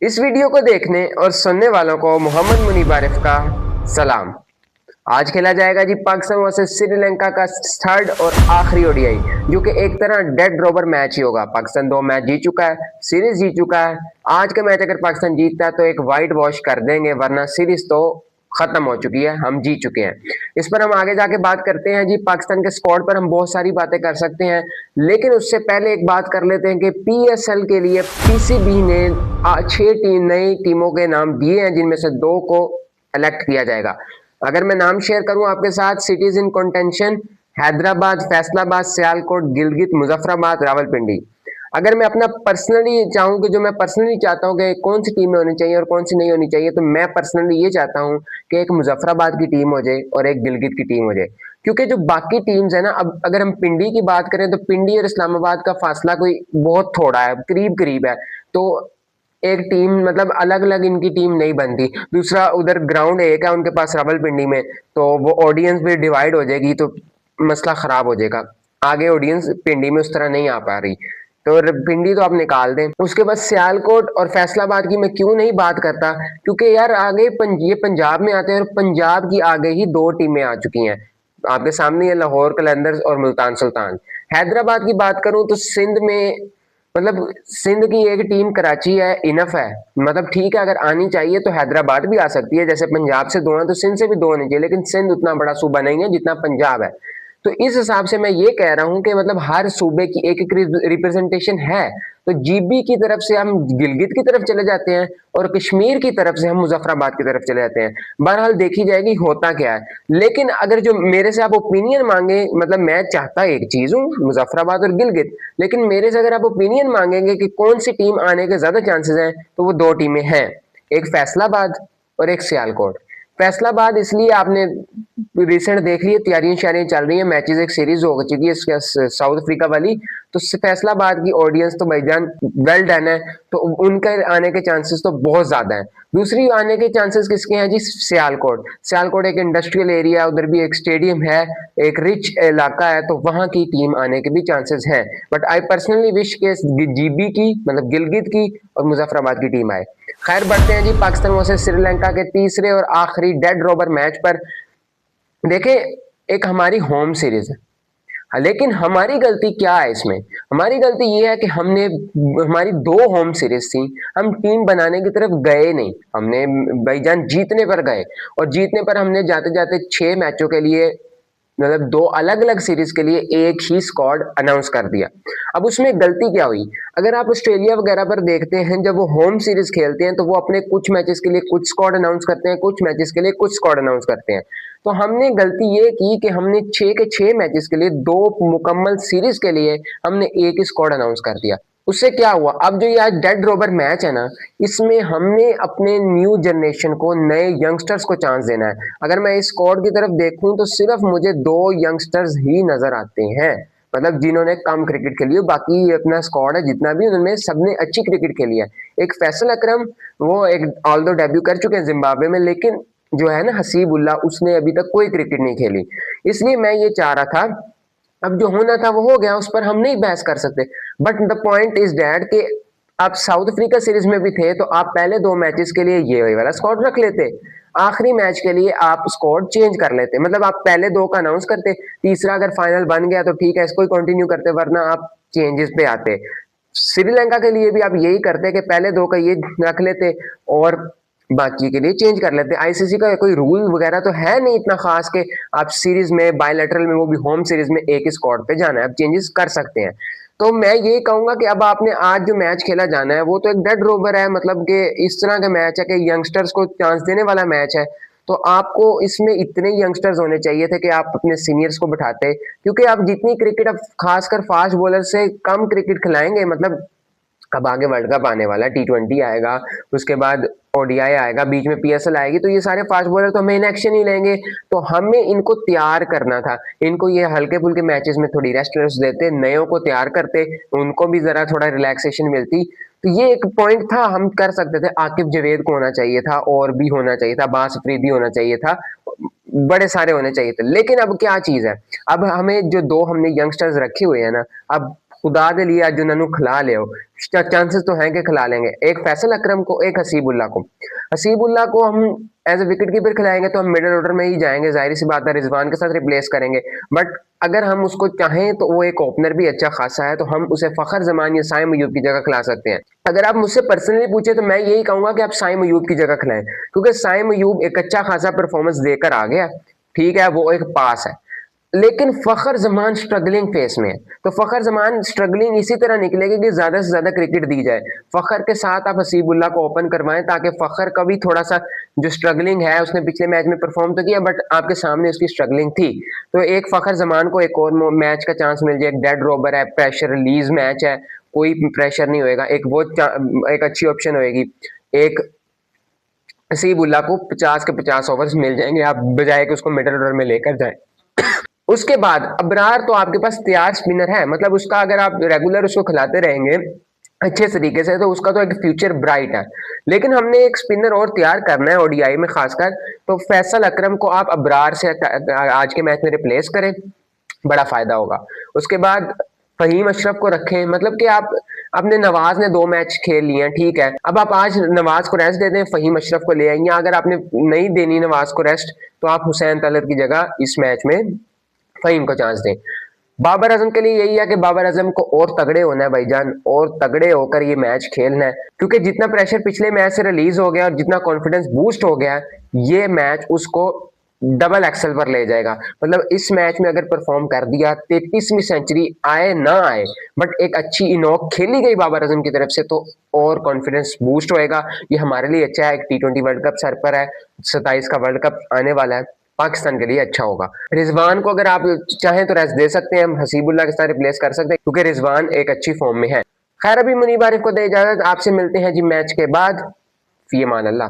इस वीडियो को देखने और सुनने वालों को मोहम्मद मुनीब आरिफ का सलाम। आज खेला जाएगा जी पाकिस्तान वर्सेस श्रीलंका का थर्ड और आखिरी ओडीआई, जो कि एक तरह डेड रोबर मैच ही होगा। पाकिस्तान 2 मैच जीत चुका है, सीरीज जीत चुका है। आज का मैच अगर पाकिस्तान जीतता है तो एक वाइट वॉश कर देंगे, वरना सीरीज तो खत्म हो चुकी है, हम जीत चुके हैं। इस पर हम आगे जाके बात करते हैं जी। पाकिस्तान के स्क्वाड पर हम बहुत सारी बातें कर सकते हैं, लेकिन उससे पहले एक बात कर लेते हैं कि पीएसएल के लिए पीसीबी ने 6 नई टीमों के नाम दिए हैं, जिनमें से 2 को इलेक्ट किया जाएगा। अगर मैं नाम शेयर करूं आपके साथ, cities in contention: Hyderabad, Faisalabad, Sialkot, Gilgit, Muzaffarabad, Rawalpindi. अगर मैं अपना पर्सनली चाहूं कि जो मैं पर्सनली चाहता हूं कि कौन सी टीमें होनी चाहिए और कौन सी नहीं होनी चाहिए, तो मैं पर्सनली ये चाहता हूं कि एक मुजफ्फराबाद की टीम हो जाए और एक गिलगित की टीम हो जाए। क्योंकि जो बाकी टीम्स है ना, अब अगर हम पिंडी की बात करें तो पिंडी और इस्लामाबाद का फासला कोई बहुत थोड़ा है, करीब करीब है। तो एक टीम मतलब अलग अलग इनकी टीम नहीं बनती। दूसरा, उधर ग्राउंड एक है उनके पास रावलपिंडी में, तो वो ऑडियंस भी डिवाइड हो जाएगी, तो मसला खराब हो जाएगा। आगे ऑडियंस पिंडी में उस तरह नहीं आ पा रही, तो पिंडी तो आप निकाल दें। उसके बाद सियालकोट और फैसलाबाद की मैं क्यों नहीं बात करता, क्योंकि यार आगे ये पंजाब में आते हैं और पंजाब की आगे ही 2 टीमें आ चुकी हैं आपके सामने, ये लाहौर कलंदर्स और मुल्तान सुल्तान। हैदराबाद की बात करूं तो सिंध में, मतलब सिंध की एक टीम कराची है, इनफ है। मतलब ठीक है, अगर आनी चाहिए तो हैदराबाद भी आ सकती है, जैसे पंजाब से 2 हैं तो सिंध से भी 2 होने चाहिए, लेकिन सिंध उतना बड़ा सूबा नहीं है जितना पंजाब है। तो इस हिसाब से मैं ये कह रहा हूं कि मतलब हर सूबे की एक एक रिप्रेजेंटेशन है। तो जीबी की तरफ से हम गिलगित की तरफ चले जाते हैं और कश्मीर की तरफ से हम मुजफ्फराबाद की तरफ चले जाते हैं। बहरहाल देखी जाएगी होता क्या है। लेकिन अगर जो मेरे से आप ओपिनियन मांगे, मतलब मैं चाहता एक चीज हूँ, मुजफ्फराबाद और गिलगित, लेकिन मेरे से अगर आप ओपिनियन मांगेंगे कि कौन सी टीम आने के ज्यादा चांसेस हैं, तो वो 2 टीमें हैं, एक फैसलाबाद और एक सियालकोट। फैसलाबाद इसलिए, आपने रिसेंट देख रही है, तैयारियां शायरियां चल रही है, मैचेस एक सीरीज हो चुकी है इसके साउथ अफ्रीका वाली, तो फैसलाबाद की ऑडियंस तो भाईजान वेल डन है, तो उनके आने के चांसेस तो बहुत ज्यादा है। दूसरी आने के चांसेस किसके हैं जी? सियालकोट। सियालकोट एक इंडस्ट्रियल एरिया, उधर भी एक स्टेडियम है, एक रिच इलाका है, तो वहां की टीम आने के भी चांसेस हैं। बट आई पर्सनली विश के जीबी की, मतलब गिलगित की और मुजफ्फराबाद की टीम आए। खैर, बढ़ते हैं जी पाकिस्तान वर्सेस श्रीलंका के तीसरे और आखिरी डेड रोबर मैच पर। देखें, एक हमारी होम सीरीज है, हाँ, लेकिन हमारी गलती क्या है इसमें? हमारी गलती ये है कि हमारी 2 होम सीरीज थी, हम टीम बनाने की तरफ गए नहीं, हमने भाईजान जीतने पर गए। और जीतने पर हमने जाते जाते 6 मैचों के लिए, मतलब 2 अलग अलग सीरीज के लिए एक ही स्क्वाड अनाउंस कर दिया। अब उसमें गलती क्या हुई? अगर आप ऑस्ट्रेलिया वगैरह पर देखते हैं, जब वो होम सीरीज खेलते हैं तो वो अपने कुछ मैचेस के लिए कुछ स्क्वाड अनाउंस करते हैं, कुछ मैचेस के लिए कुछ स्क्वाड अनाउंस करते हैं। तो हमने गलती ये की कि हमने 6 के 6 मैचेस के लिए, 2 मुकम्मल सीरीज के लिए हमने एक ही स्क्वाड अनाउंस कर दिया। उससे क्या हुआ? अब जो ये आज डेड रोबर मैच है ना, इसमें हमने अपने न्यू जनरेशन को, नए यंगस्टर्स को चांस देना है। अगर मैं इस स्क्वाड की तरफ देखूं तो सिर्फ मुझे 2 यंगस्टर्स ही नजर आते हैं, मतलब जिन्होंने कम क्रिकेट खेली हो। बाकी अपना स्क्वाड है जितना भी, उनमें सबने अच्छी क्रिकेट खेली है। एक फैसल अकरम, वो एक ऑल्दो डेब्यू कर चुके हैं जिम्बाब्वे में, लेकिन जो है ना हसीबुल्ला, उसने अभी तक कोई क्रिकेट नहीं खेली। इसलिए मैं ये चाह रहा था, अब जो होना था वो हो गया, उस पर हम नहीं बहस कर सकते। But the point is that कि आप साउथ अफ्रीका सीरीज में भी थे, तो आप पहले 2 मैचेस के लिए ये वाला स्क्वाड रख लेते, आखिरी मैच के लिए आप स्क्वाड चेंज कर लेते। मतलब आप पहले 2 का अनाउंस करते, तीसरा अगर फाइनल बन गया तो ठीक है, इसको ही कंटिन्यू करते, वरना आप चेंजेस पे आते। श्रीलंका के लिए भी आप यही करते कि पहले 2 का ये रख लेते और बाकी के लिए चेंज कर लेते। आईसीसी का कोई रूल वगैरह तो है नहीं इतना खास कि आप सीरीज में, बायलैटरल में, वो भी होम सीरीज में, एक ही स्क्वाड पे जाना है, आप चेंजेस कर सकते हैं। तो मैं ये कहूंगा कि अब आपने आज जो मैच खेला जाना है वो तो एक डेड रोवर है, मतलब कि इस तरह का मैच है कि यंगस्टर्स को चांस देने वाला मैच है। तो आपको इसमें इतने यंगस्टर्स होने चाहिए थे कि आप अपने सीनियर्स को बिठाते, क्योंकि आप जितनी क्रिकेट, अब खासकर फास्ट बॉलर से कम क्रिकेट खिलाएंगे, मतलब अब आगे वर्ल्ड कप आने वाला है, T20 आएगा, उसके बाद ओडीआई आएगा, बीच में पीएसएल आएगी, तो ये सारे फास्ट बॉलर तो हमें इन एक्शन ही लेंगे। तो हमें इनको तैयार करना था, इनको ये हल्के फुल्के मैचेस में थोड़ी रेस्ट रेस्ट देते, नयों को तैयार करते, उनको भी जरा थोड़ा रिलैक्सेशन मिलती। तो ये एक पॉइंट था, हम कर सकते थे। आकिब जवेद को होना चाहिए था, और भी होना चाहिए था, बास अफरीदी होना चाहिए था, बड़े सारे होने चाहिए थे। लेकिन अब क्या चीज है, अब हमें जो 2 हमने यंगस्टर्स रखे हुए हैं ना, अब खुदा दे लिए अज उन्होंने खिला लियो, चांसेस तो हैं कि खिला लेंगे। एक फैसल अकरम को, एक हसीबुल्ला को। हसीबुल्ला को हम एज ए विकेट कीपर खिलाएंगे तो हम मिडिल ऑर्डर में ही जाएंगे, जाहिर सी बात है, रिजवान के साथ रिप्लेस करेंगे। बट अगर हम उसको चाहें तो वो एक ओपनर भी अच्छा खासा है, तो हम उसे फखर जमान या साइम अयूब की जगह खिला सकते हैं। अगर आप मुझसे पर्सनली पूछे तो मैं यही कहूंगा कि आप साइम अयूब की जगह खिलाएं, क्योंकि साइम अयूब एक अच्छा खासा परफॉर्मेंस देकर आ गया, ठीक है, वो एक पास है। लेकिन फखर जमान स्ट्रगलिंग फेस में है, तो फखर जमान स्ट्रगलिंग इसी तरह निकलेगी कि ज्यादा से ज्यादा क्रिकेट दी जाए। फखर के साथ आप हसीबुल्ला को ओपन करवाएं, ताकि फखर का भी थोड़ा सा जो स्ट्रगलिंग है, उसने पिछले मैच में परफॉर्म तो किया बट आपके सामने उसकी स्ट्रगलिंग थी, तो एक फखर जमान को एक और मैच का चांस मिल जाए। एक डेड रोबर है, प्रेशर रिलीज मैच है, कोई प्रेशर नहीं होएगा, एक वो एक अच्छी ऑप्शन होएगी। एक हसीबुल्ला को 50 के 50 ओवर्स मिल जाएंगे, आप बजाय कि उसको मिडिल ऑर्डर में लेकर जाए। उसके बाद अबरार तो आपके पास तैयार स्पिनर है, मतलब उसका अगर आप रेगुलर उसको खिलाते रहेंगे अच्छे तरीके से, तो उसका तो एक फ्यूचर ब्राइट है। लेकिन हमने एक स्पिनर और तैयार करना है ओडीआई में खासकर, तो फैसल अकरम को आप अबरार से आज के मैच में रिप्लेस करें, बड़ा फायदा होगा। उसके बाद फहीम अशरफ को रखें, मतलब कि आप अपने नवाज ने 2 मैच खेल लिए हैं, ठीक है, अब आप आज नवाज को रेस्ट दे दें, फहीम अशरफ को ले आएंगे। अगर आपने नहीं देनी नवाज को रेस्ट, तो आप हुसैन तलत की जगह इस मैच में फहीम को चांस दें। बाबर आजम के लिए यही है कि बाबर आजम को और तगड़े होना है भाईजान, और तगड़े होकर ये मैच खेलना है, क्योंकि जितना प्रेशर पिछले मैच से रिलीज हो गया और जितना कॉन्फिडेंस बूस्ट हो गया है, ये मैच उसको डबल एक्सल पर ले जाएगा। मतलब इस मैच में अगर परफॉर्म कर दिया, 33वीं सेंचुरी आए ना आए, बट एक अच्छी इनॉक खेली गई बाबर आजम की तरफ से, तो और कॉन्फिडेंस बूस्ट होएगा। ये हमारे लिए अच्छा है, एक T20 वर्ल्ड कप सर पर है, 27 का वर्ल्ड कप आने वाला है, पाकिस्तान के लिए अच्छा होगा। रिजवान को अगर आप चाहें तो रेस्ट दे सकते हैं, हम हसीबुल्ला के साथ रिप्लेस कर सकते हैं, क्योंकि रिजवान एक अच्छी फॉर्म में है। खैर, अभी मुनीब आरिफ को दे इजाजत, आपसे मिलते हैं जी मैच के बाद। फी अमान अल्लाह।